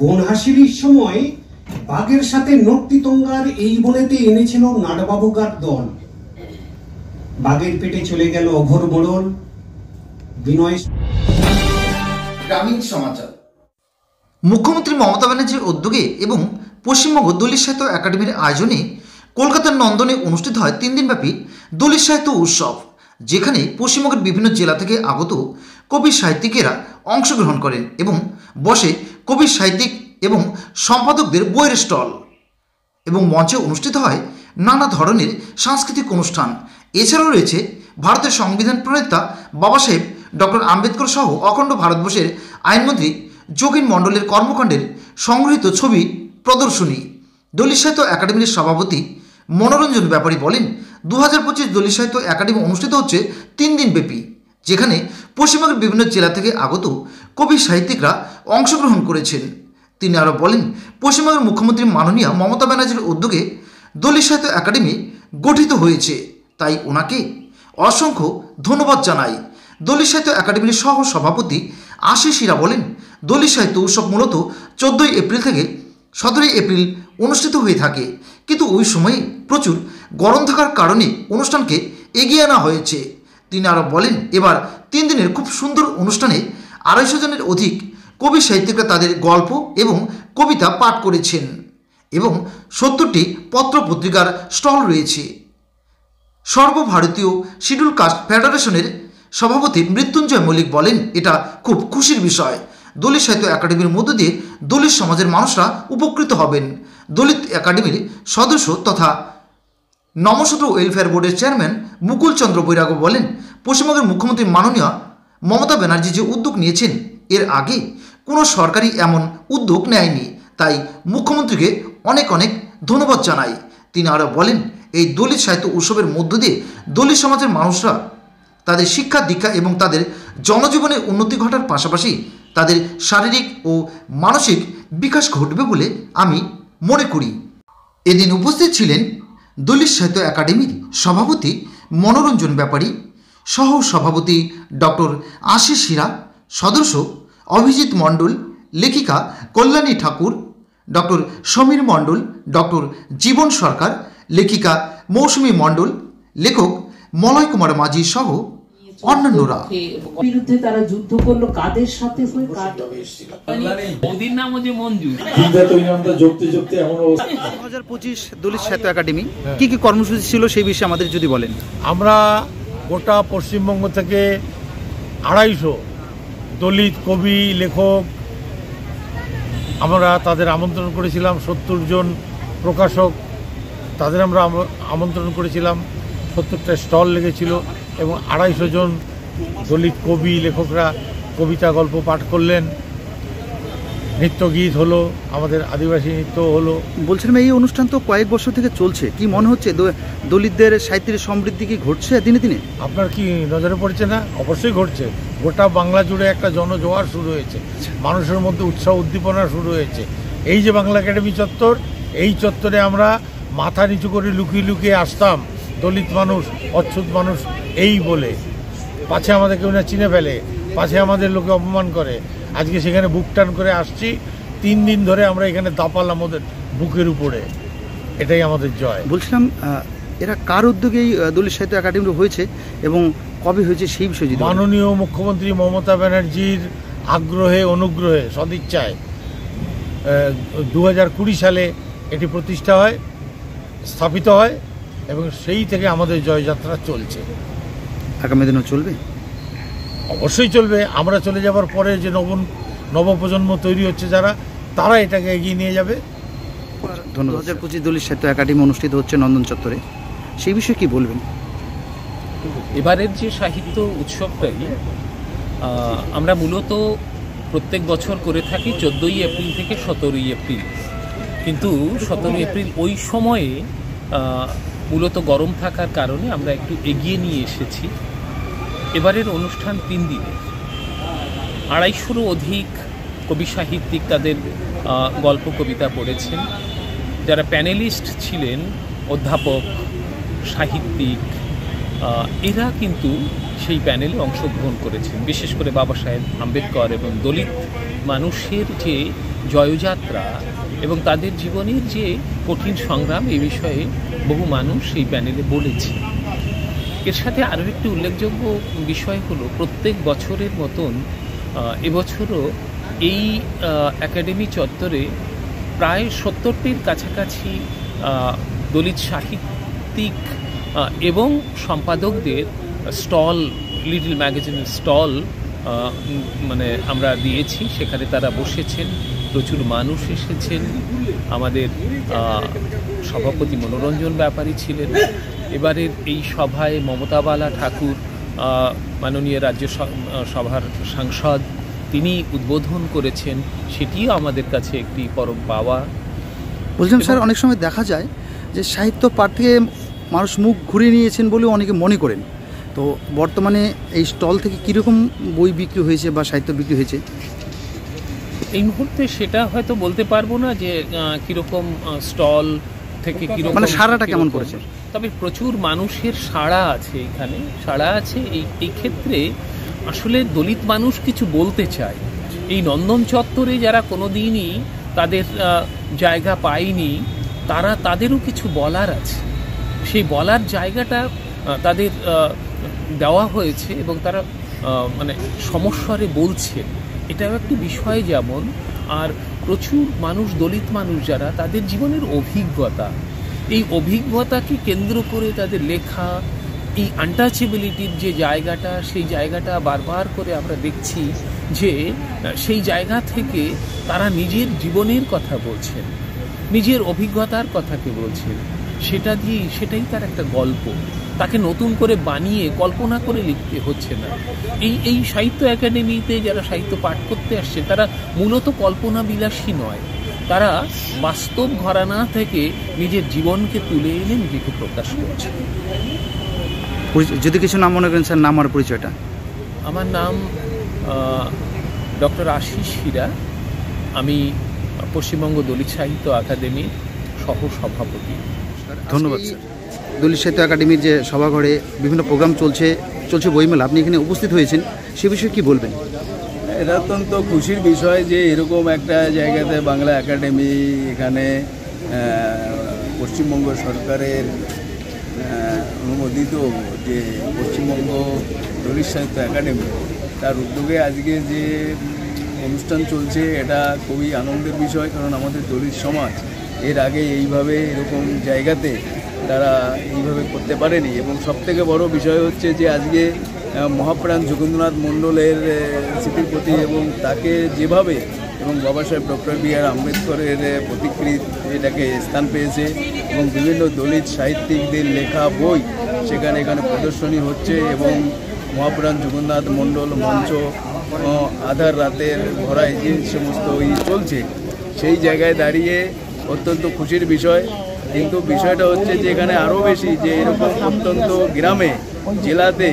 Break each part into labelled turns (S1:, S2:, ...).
S1: বনহাসির সময় বাঘের সাথে নর্তিতঙ্গার এই বনেতে এনেছিল নাটবাবুকার দল। বাঘের পেটে চলে গেল অঘোর মোড়ল বিনয়।
S2: গ্রামীণ সমাচার।
S3: মুখ্যমন্ত্রী মমতা ব্যানার্জির উদ্যোগে এবং পশ্চিমবঙ্গ দলিত সাহিত্য একাডেমির আয়োজনে কলকাতার নন্দনে অনুষ্ঠিত হয় 3 দিনব্যাপী দলিত সাহিত্য উৎসব, যেখানে পশ্চিমবঙ্গের বিভিন্ন জেলা থেকে আগত কবি সাহিত্যিকেরা অংশগ্রহণ করেন এবং বসে কবি সাহিত্যিক এবং সম্পাদকদের বইয়ের স্টল এবং মঞ্চে অনুষ্ঠিত হয় নানা ধরনের সাংস্কৃতিক অনুষ্ঠান। এছাড়াও রয়েছে ভারতের সংবিধান প্রণেতা বাবা সাহেব ডক্টর আম্বেদকর সহ অখণ্ড ভারতবর্ষের আইনমন্ত্রী যোগীন মণ্ডলের কর্মকাণ্ডের সংগৃহীত ছবি প্রদর্শনী। দলিত সাহিত্য একাডেমির সভাপতি মনোরঞ্জন ব্যাপারী বলেন, 2025 দলিত সাহিত্য একাডেমি অনুষ্ঠিত হচ্ছে 3 দিনব্যাপী, যেখানে পশ্চিমবঙ্গের বিভিন্ন জেলা থেকে আগত কবি সাহিত্যিকরা অংশগ্রহণ করেছেন। তিনি আরও বলেন, পশ্চিমবঙ্গের মুখ্যমন্ত্রী মাননীয় মমতা ব্যানার্জির উদ্যোগে দলিত সাহিত্য একাডেমি গঠিত হয়েছে, তাই ওনাকে অসংখ্য ধন্যবাদ জানাই। দলিত সাহিত্য একাডেমির সহ সভাপতি আশিস হীরা বলেন, দলিত সাহিত্য উৎসব মূলত 14 এপ্রিল থেকে 17 এপ্রিল অনুষ্ঠিত হয়ে থাকে, কিন্তু ওই সময়ে প্রচুর গরম থাকার কারণে অনুষ্ঠানকে এগিয়ে আনা হয়েছে। তিনি আরও বলেন, এবার 3 দিনের খুব সুন্দর অনুষ্ঠানে 250 জনের অধিক কবি সাহিত্যিকরা তাদের গল্প এবং কবিতা পাঠ করেছেন এবং 70টি পত্র পত্রিকার স্টল রয়েছে। সর্বভারতীয় শিডিউল কাস্ট ফেডারেশনের সভাপতি মৃত্যুঞ্জয় মল্লিক বলেন, এটা খুব খুশির বিষয়। দলিত সাহিত্য একাডেমির মধ্য দিয়ে দলিত সমাজের মানুষরা উপকৃত হবেন। দলিত একাডেমির সদস্য তথা নমশূদ্র ওয়েলফেয়ার বোর্ডের চেয়ারম্যান মুকুল চন্দ্র বৈরাগ্য বলেন, পশ্চিমবঙ্গের মুখ্যমন্ত্রী মাননীয় মমতা ব্যানার্জি যে উদ্যোগ নিয়েছেন, এর আগে কোনো সরকারই এমন উদ্যোগ নেয়নি, তাই মুখ্যমন্ত্রীকে অনেক অনেক ধন্যবাদ জানাই। তিনি আরও বলেন, এই দলিত সাহিত্য উৎসবের মধ্য দিয়ে দলিত সমাজের মানুষরা তাদের শিক্ষা দীক্ষা এবং তাদের জনজীবনের উন্নতি ঘটার পাশাপাশি তাদের শারীরিক ও মানসিক বিকাশ ঘটবে বলে আমি মনে করি। এদিন উপস্থিত ছিলেন দলিত সাহিত্য একাডেমির সভাপতি মনোরঞ্জন ব্যাপারী, সহ সভাপতি ডক্টর আশিস হীরা, সদস্য অভিজিৎ মণ্ডল, লেখিকা কল্যাণী ঠাকুর, ডক্টর সমীর মণ্ডল, ডক্টর জীবন সরকার, লেখিকা মৌসুমী মণ্ডল, লেখক মলয় কুমার মাঝি সহ অন্যান্যরা।
S4: বিরুদ্ধে তারা যুদ্ধ করলো কাদের সাথে?
S3: 2025 দলিত সাহিত্য একাডেমি কি কি কর্মসূচি ছিল সেই বিষয়ে আমাদের যদি বলেন।
S5: আমরা গোটা পশ্চিমবঙ্গ থেকে 250 দলিত কবি লেখক আমরা তাদের আমন্ত্রণ করেছিলাম। 70 জন প্রকাশক তাদের আমরা আমন্ত্রণ করেছিলাম। 70টা স্টল লেগেছিল এবং 250 জন দলিত কবি লেখকরা কবিতা গল্প পাঠ করলেন, নৃত্য গীত হলো, আমাদের আদিবাসী নৃত্য হলো।
S3: বলছিলাম, এই অনুষ্ঠান তো কয়েক বছর থেকে চলছে, কি মনে হচ্ছে দলিতদের সাহিত্যের সমৃদ্ধি কি ঘটছে দিনে দিনে?
S5: আপনার কি নজরে পড়ছে না? অবশ্যই ঘটছে। গোটা বাংলা জুড়ে একটা জনজোয়ার শুরু হয়েছে, মানুষের মধ্যে উৎসাহ উদ্দীপনা শুরু হয়েছে। এই যে বাংলা একাডেমি চত্বর, এই চত্বরে আমরা মাথা নিচু করে লুকিয়ে লুকিয়ে আসতাম, দলিত মানুষ অচ্ছুত মানুষ এই বলে, পাছে আমাদের কেউ না চিনে ফেলে, পাছে আমাদের লোকে অপমান করে। আজকে সেখানে বুক টান করে আসছি। 3 দিন ধরে আমরা এখানে দাপাল আমাদের বুকের উপরে, এটাই আমাদের জয়।
S3: বলছিলাম, এরা কার উদ্যোগেই দলিত সাহিত্য একাডেমি হয়েছে এবং কবে হয়েছে সেই বিষয়ে যদি।
S5: মাননীয় মুখ্যমন্ত্রী মমতা ব্যানার্জির আগ্রহে অনুগ্রহে সদিচ্ছায় 2020 সালে এটি প্রতিষ্ঠা হয়, স্থাপিত হয় এবং সেই থেকে আমাদের জয়যাত্রা চলছে।
S3: আগামী দিনও চলবে?
S5: অবশ্যই চলবে। আমরা চলে যাবার পরে যে নবপ্রজন্ম তৈরি হচ্ছে যারা, তারা এটাকে এগিয়ে নিয়ে যাবে।
S3: ধন্যবাদ। 2025 দলিত সাহিত্য একাডেমি অনুষ্ঠিত হচ্ছে নন্দন চত্বরে, সেই বিষয়ে কি বলবেন?
S6: এবারের যে সাহিত্য উৎসবটাই আমরা মূলত প্রত্যেক বছর করে থাকি 14 এপ্রিল থেকে 17 এপ্রিল, কিন্তু 17 এপ্রিল ওই সময়ে মূলত গরম থাকার কারণে আমরা একটু এগিয়ে নিয়ে এসেছি। এবারের অনুষ্ঠান 3 দিনে 250-রও অধিক কবি সাহিত্যিক তাদের গল্প কবিতা পড়েছেন। যারা প্যানেলিস্ট ছিলেন, অধ্যাপক, সাহিত্যিক, এরা কিন্তু সেই প্যানেলে অংশগ্রহণ করেছেন। বিশেষ করে বাবা সাহেব আম্বেদকর এবং দলিত মানুষের যে জয়যাত্রা এবং তাদের জীবনের যে কঠিন সংগ্রাম এই বিষয়ে বহু মানুষ এই প্যানেলে বলেছে। এর সাথে আরও একটি উল্লেখযোগ্য বিষয় হলো প্রত্যেক বছরের মতন এবছরও এই একাডেমি চত্বরে প্রায় 70টির কাছাকাছি দলিত সাহিত্যিক এবং সম্পাদকদের স্টল, লিটল ম্যাগাজিনের স্টল মানে আমরা দিয়েছি। সেখানে তারা বসেছেন, প্রচুর মানুষ এসেছেন। আমাদের সভাপতি মনোরঞ্জন ব্যাপারী ছিলেন। এবারের এই সভায় মমতা বালা ঠাকুর, মাননীয় রাজ্য সভার সাংসদ, তিনি উদ্বোধন করেছেন। সেটিও আমাদের কাছে একটি পরম পাওয়া।
S7: বলছিলাম স্যার, অনেক সময় দেখা যায় যে সাহিত্য পাঠ থেকে মানুষ মুখ ঘুরিয়ে নিয়েছেন বলেও অনেকে মনে করেন। তো বর্তমানে এই স্টল থেকে কীরকম বই বিক্রি হয়েছে বা সাহিত্য বিক্রি হয়েছে?
S6: এই মুহূর্তে সেটা হয়তো বলতে পারবো না যে কীরকম স্টল থেকে কীরকম,
S7: মানে সাড়াটা কেমন পড়েছে।
S6: তবে প্রচুর মানুষের সাড়া আছে, এখানে সাড়া আছে। এই ক্ষেত্রে আসলে দলিত মানুষ কিছু বলতে চায়। এই নন্দন চত্বরে যারা কোনো দিনই তাদের জায়গা পায়নি, তাদেরও কিছু বলার আছে। সেই বলার জায়গাটা তাদের দেওয়া হয়েছে এবং তারা মানে সমস্যারে বলছে, এটাও একটি বিষয়। যেমন আর প্রচুর মানুষ, দলিত মানুষ যারা, তাদের জীবনের অভিজ্ঞতা, এই অভিজ্ঞতাকে কেন্দ্র করে তাদের লেখা, এই আনটাচেবিলিটির যে জায়গাটা, সেই জায়গাটা বারবার করে আমরা দেখছি যে সেই জায়গা থেকে তারা নিজের জীবনের কথা বলছেন, নিজের অভিজ্ঞতার কথাকে বলছেন। সেটাই তার একটা গল্প। তাকে নতুন করে বানিয়ে কল্পনা করে লিখতে হচ্ছে না। এই সাহিত্য একাডেমিতে যারা সাহিত্য পাঠ করতে আসছে, তারা মূলত কল্পনা বিলাসী নয়, তারা বাস্তব ঘরানা থেকে নিজের জীবনকে তুলে এনে নিজেকে প্রকাশ করছে।
S7: যদি কিছু নাম মনে করেন স্যার, নাম আর পরিচয়টা।
S6: আমার নাম ডক্টর আশিস হীরা। আমি পশ্চিমবঙ্গ দলিত সাহিত্য একাডেমির সহ সভাপতি।
S7: ধন্যবাদ স্যার। দলিত সাহিত্য একাডেমির যে সভাঘরে বিভিন্ন প্রোগ্রাম চলছে বইমেলা, আপনি এখানে উপস্থিত হয়েছেন, সে বিষয়ে কি বলবেন?
S8: এটা অত্যন্ত খুশির বিষয় যে এরকম একটা জায়গাতে বাংলা একাডেমি, এখানে পশ্চিমবঙ্গ সরকারের অনুমোদিত যে পশ্চিমবঙ্গ দলিত সাহিত্য একাডেমি, তার উদ্যোগে আজকে যে অনুষ্ঠান চলছে, এটা খুবই আনন্দের বিষয়। কারণ আমাদের দলিত সমাজ এর আগে এইভাবে এরকম জায়গাতে তারা এইভাবে করতে পারেনি। এবং সবথেকে বড় বিষয় হচ্ছে যে আজকে মহাপ্রাণ যোগেন্দ্রনাথ মণ্ডলের স্মৃতির প্রতি এবং তাকে যেভাবে এবং বাবা সাহেব ডক্টর বি.আর. আম্বেদকরের প্রতিকৃতি এটাকে স্থান পেয়েছে এবং বিভিন্ন দলিত সাহিত্যিকদের লেখা বই এখানে প্রদর্শনী হচ্ছে এবং মহাপ্রাণ যোগেন্দ্রনাথ মণ্ডল মঞ্চ, আধার রাতের ভরায় যে সমস্ত চলছে, সেই জায়গায় দাঁড়িয়ে অত্যন্ত খুশির বিষয়। কিন্তু বিষয়টা হচ্ছে যে এখানে আরও বেশি যে এরকম অত্যন্ত গ্রামে, জেলাতে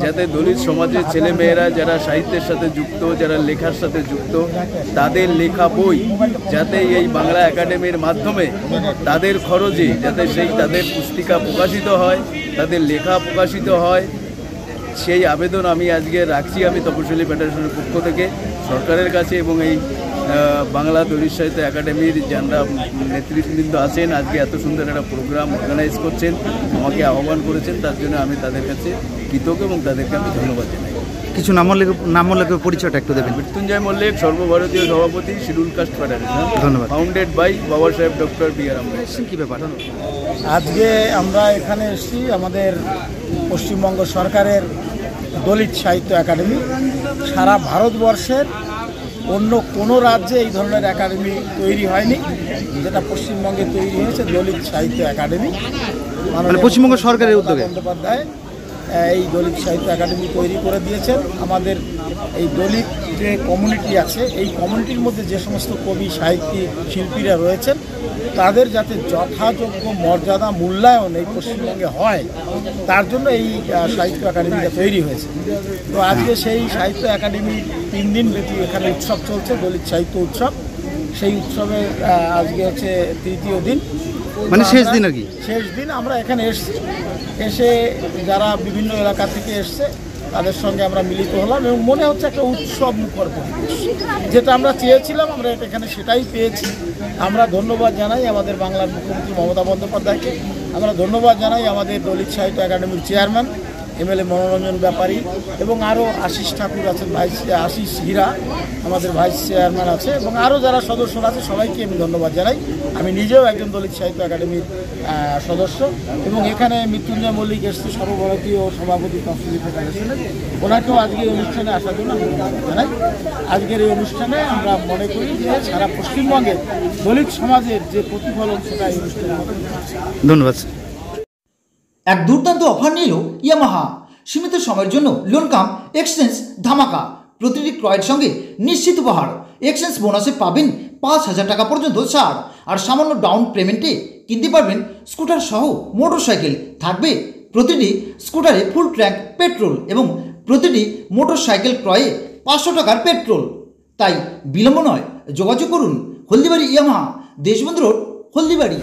S8: যাতে দলিত সমাজের ছেলেমেয়েরা যারা সাহিত্যের সাথে যুক্ত, যারা লেখার সাথে যুক্ত, তাদের লেখা বই যাতে এই বাংলা একাডেমির মাধ্যমে তাদের খরচে যাতে তাদের পুস্তিকা প্রকাশিত হয়, তাদের লেখা প্রকাশিত হয়, সেই আবেদন আমি আজকে রাখছি। আমি তপশিলি ফেডারেশনের পক্ষ থেকে সরকারের কাছে এবং এই বাংলা দলিত সাহিত্য একাডেমির যারা নেতৃবৃন্দ আছেন, আজকে এত সুন্দর একটা প্রোগ্রাম অর্গানাইজ করছেন, আমাকে আহ্বান করেছেন, তার জন্য আমি তাদের কাছে কৃতজ্ঞ এবং তাদেরকে আমি ধন্যবাদ জানাই।
S7: কিছু নাম লেখক পরিচয়টা একটু দেবেন।
S8: মৃত্যুঞ্জয় মল্লিক, সর্বভারতীয় সভাপতি, শিডিউল কাস্ট ফেডারেশন।
S7: ধন্যবাদ।
S8: ফাউন্ডেড বাই বাবা সাহেব ডক্টর বি.আর. আম্বেদকর।
S7: কী ব্যাপার?
S9: আজকে আমরা এখানে এসেছি আমাদের পশ্চিমবঙ্গ সরকারের দলিত সাহিত্য একাডেমি। সারা ভারতবর্ষের অন্য কোনো রাজ্যে এই ধরনের একাডেমি তৈরি হয়নি, যেটা পশ্চিমবঙ্গে তৈরি হয়েছে দলিত সাহিত্য একাডেমি।
S7: মানে পশ্চিমবঙ্গ সরকারের উদ্যোগে
S9: বন্দ্যোপাধ্যায় এই দলিত সাহিত্য একাডেমি তৈরি করে দিয়েছেন। আমাদের এই দলিত যে কমিউনিটি আছে, এই কমিউনিটির মধ্যে যে সমস্ত কবি, সাহিত্যিক, শিল্পীরা রয়েছেন, তাদের যাতে যথাযোগ্য মর্যাদা, মূল্যায়ন এই পশ্চিমবঙ্গে হয়, তার জন্য এই সাহিত্য একাডেমিটা তৈরি হয়েছে। তো আজকে সেই সাহিত্য একাডেমি 3 দিন ব্যাপী এখানে উৎসব চলছে, দলিত সাহিত্য উৎসব। সেই উৎসবের আজকে হচ্ছে 3য় দিন,
S7: মানে শেষ দিন আর কি।
S9: শেষ দিন আমরা এখানে এসে যারা বিভিন্ন এলাকা থেকে এসছে তাদের সঙ্গে আমরা মিলিত হলাম এবং মনে হচ্ছে একটা উৎসব মুখর পরিবেশ, যেটা আমরা চেয়েছিলাম আমরা এখানে সেটাই পেয়েছি। আমরা ধন্যবাদ জানাই আমাদের বাংলার মুখ্যমন্ত্রী মমতা বন্দ্যোপাধ্যায়কে, আমরা ধন্যবাদ জানাই আমাদের দলিত সাহিত্য একাডেমির চেয়ারম্যান এমএলএ মনোরঞ্জন ব্যাপারী এবং আরও আশিস ঠাকুর আছেন, আশিস হীরা আমাদের ভাইস চেয়ারম্যান আছে এবং আরও যারা সদস্যরা আছে সবাইকে আমি ধন্যবাদ জানাই। আমি নিজেও একজন দলিত সাহিত্য একাডেমির সদস্য এবং এখানে মৃত্যুঞ্জয় মল্লিক এসছে সর্বভারতীয় সভাপতি তফসিলি ফেডারেশনের, ওনাকেও আজকে এই অনুষ্ঠানে আসার জন্য আমি ধন্যবাদ জানাই। আজকের এই অনুষ্ঠানে আমরা মনে করি যে সারা পশ্চিমবঙ্গের দলিত সমাজের যে প্রতিফলন সেটা এই অনুষ্ঠানের মাধ্যমে।
S7: ধন্যবাদ।
S3: এক দুর্দান্ত অফার নিল ইয়ামাহা। সীমিত সময়ের জন্য লোন কাম এক্সচেঞ্জ ধামাকা। প্রতিটি ক্রয়ের সঙ্গে নিশ্চিত উপহার। এক্সচেঞ্জ বোনাসে পাবেন 5,000 টাকা পর্যন্ত ছাড়, আর সামান্য ডাউন পেমেন্টে কিনতে পারবেন স্কুটার সহ মোটরসাইকেল। থাকবে প্রতিটি স্কুটারে ফুল ট্যাঙ্ক পেট্রোল এবং প্রতিটি মোটরসাইকেল ক্রয়ে 500 টাকার পেট্রোল। তাই বিলম্ব নয়, যোগাযোগ করুন হলদিবাড়ি ইয়ামাহা, দেশবন্ধু রোড, হলদিবাড়ি।